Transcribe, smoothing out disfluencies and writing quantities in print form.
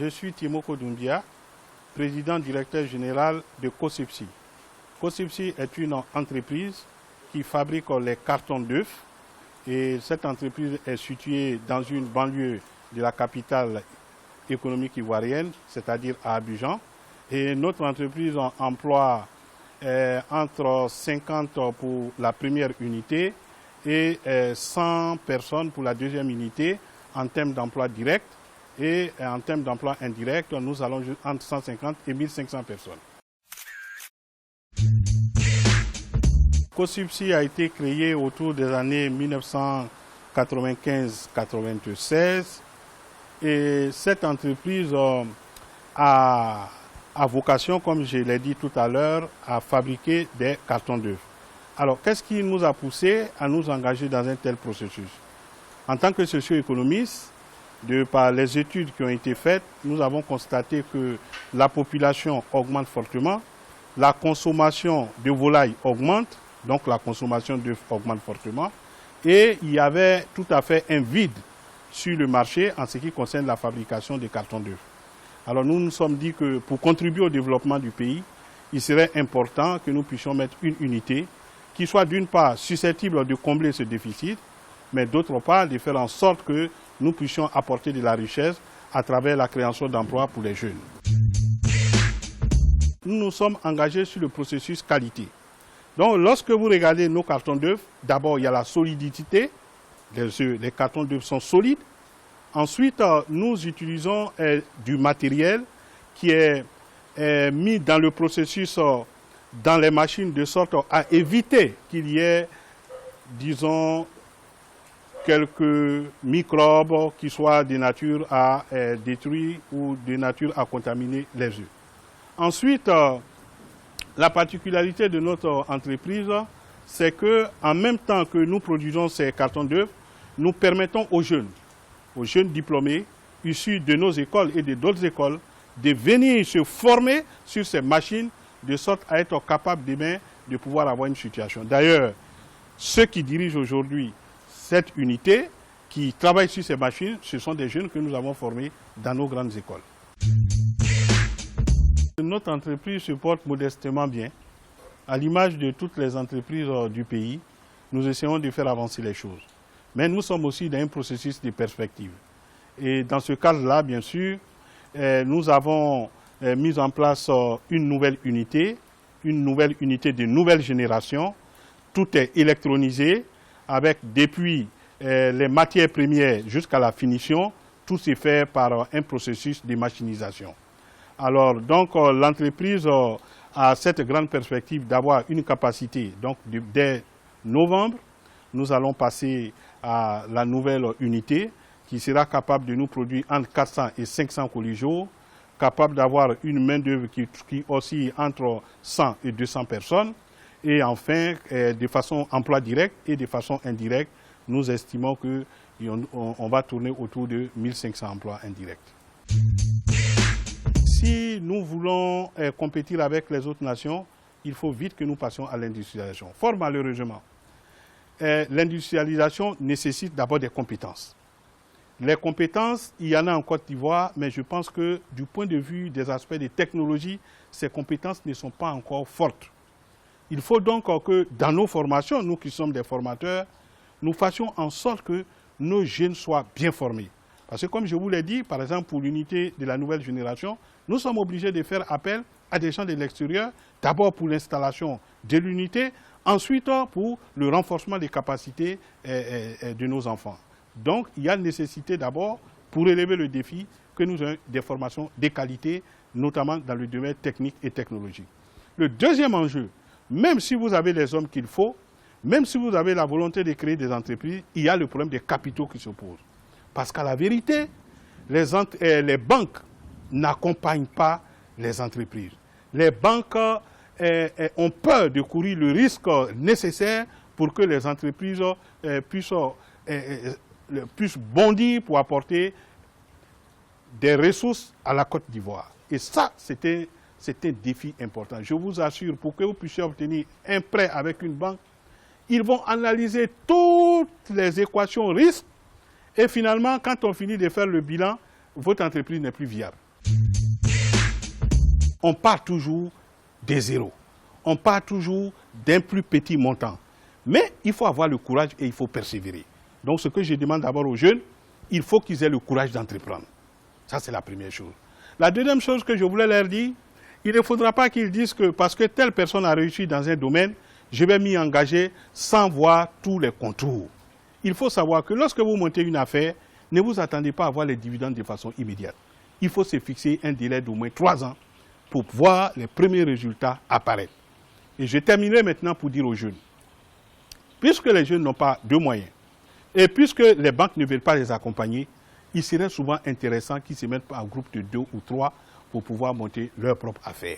Je suis Timoko Doumbia, président directeur général de Cosipsi. Cosipsi est une entreprise qui fabrique les cartons d'œufs et cette entreprise est située dans une banlieue de la capitale économique ivoirienne, c'est-à-dire à Abidjan. Et notre entreprise emploie entre 50 pour la première unité et 100 personnes pour la deuxième unité en termes d'emploi direct. Et en termes d'emploi indirect, nous allons entre 150 et 1500 personnes. Cosipsi a été créé autour des années 1995-96 et cette entreprise a vocation, comme je l'ai dit tout à l'heure, à fabriquer des cartons d'œufs. Alors, qu'est-ce qui nous a poussé à nous engager dans un tel processus? En tant que socio-économiste, par les études qui ont été faites, nous avons constaté que la population augmente fortement, la consommation de volailles augmente, donc la consommation d'œufs augmente fortement, et il y avait tout à fait un vide sur le marché en ce qui concerne la fabrication des cartons d'œufs. Alors nous nous sommes dit que pour contribuer au développement du pays, il serait important que nous puissions mettre une unité qui soit d'une part susceptible de combler ce déficit, mais d'autre part de faire en sorte que nous puissions apporter de la richesse à travers la création d'emplois pour les jeunes. Nous nous sommes engagés sur le processus qualité. Donc lorsque vous regardez nos cartons d'œufs, d'abord il y a la solidité, les cartons d'œufs sont solides. Ensuite, nous utilisons du matériel qui est mis dans le processus dans les machines de sorte à éviter qu'il y ait, disons, quelques microbes qui soient de nature à détruire ou de nature à contaminer les œufs. Ensuite, la particularité de notre entreprise, c'est qu'en même temps que nous produisons ces cartons d'œufs, nous permettons aux jeunes diplômés issus de nos écoles et de d'autres écoles de venir se former sur ces machines de sorte à être capables demain de pouvoir avoir une situation. D'ailleurs, ceux qui dirigent aujourd'hui cette unité, qui travaille sur ces machines, ce sont des jeunes que nous avons formés dans nos grandes écoles. Notre entreprise se porte modestement bien. À l'image de toutes les entreprises du pays, nous essayons de faire avancer les choses. Mais nous sommes aussi dans un processus de perspective. Et dans ce cadre-là, bien sûr, nous avons mis en place une nouvelle unité de nouvelle génération. Tout est électronisé, avec depuis les matières premières jusqu'à la finition, tout s'est fait par un processus de machinisation. Alors donc l'entreprise a cette grande perspective d'avoir une capacité, donc dès novembre, nous allons passer à la nouvelle unité qui sera capable de nous produire entre 400 et 500 colis jour, capable d'avoir une main-d'œuvre qui oscille entre 100 et 200 personnes. Et enfin, de façon emploi direct et de façon indirecte, nous estimons qu'on va tourner autour de 1500 emplois indirects. Si nous voulons compétir avec les autres nations, il faut vite que nous passions à l'industrialisation. Fort malheureusement, l'industrialisation nécessite d'abord des compétences. Les compétences, il y en a en Côte d'Ivoire, mais je pense que du point de vue des aspects des technologies, ces compétences ne sont pas encore fortes. Il faut donc que dans nos formations, nous qui sommes des formateurs, nous fassions en sorte que nos jeunes soient bien formés. Parce que comme je vous l'ai dit, par exemple pour l'unité de la nouvelle génération, nous sommes obligés de faire appel à des gens de l'extérieur, d'abord pour l'installation de l'unité, ensuite pour le renforcement des capacités de nos enfants. Donc il y a nécessité d'abord, pour relever le défi, que nous ayons des formations de qualité, notamment dans le domaine technique et technologique. Le deuxième enjeu, même si vous avez les hommes qu'il faut, même si vous avez la volonté de créer des entreprises, il y a le problème des capitaux qui se posent. Parce qu'à la vérité, les banques n'accompagnent pas les entreprises. Les banques ont peur de courir le risque nécessaire pour que les entreprises puissent bondir pour apporter des ressources à la Côte d'Ivoire. Et ça, c'est un défi important. Je vous assure, pour que vous puissiez obtenir un prêt avec une banque, ils vont analyser toutes les équations risques et finalement, quand on finit de faire le bilan, votre entreprise n'est plus viable. On part toujours des zéros. On part toujours d'un plus petit montant. Mais il faut avoir le courage et il faut persévérer. Donc ce que je demande d'abord aux jeunes, il faut qu'ils aient le courage d'entreprendre. Ça, c'est la première chose. La deuxième chose que je voulais leur dire, il ne faudra pas qu'ils disent que parce que telle personne a réussi dans un domaine, je vais m'y engager sans voir tous les contours. Il faut savoir que lorsque vous montez une affaire, ne vous attendez pas à voir les dividendes de façon immédiate. Il faut se fixer un délai d'au moins 3 ans pour voir les premiers résultats apparaître. Et je terminerai maintenant pour dire aux jeunes, puisque les jeunes n'ont pas de moyens, et puisque les banques ne veulent pas les accompagner, il serait souvent intéressant qu'ils se mettent en groupe de 2 ou 3 pour pouvoir monter leur propre affaire.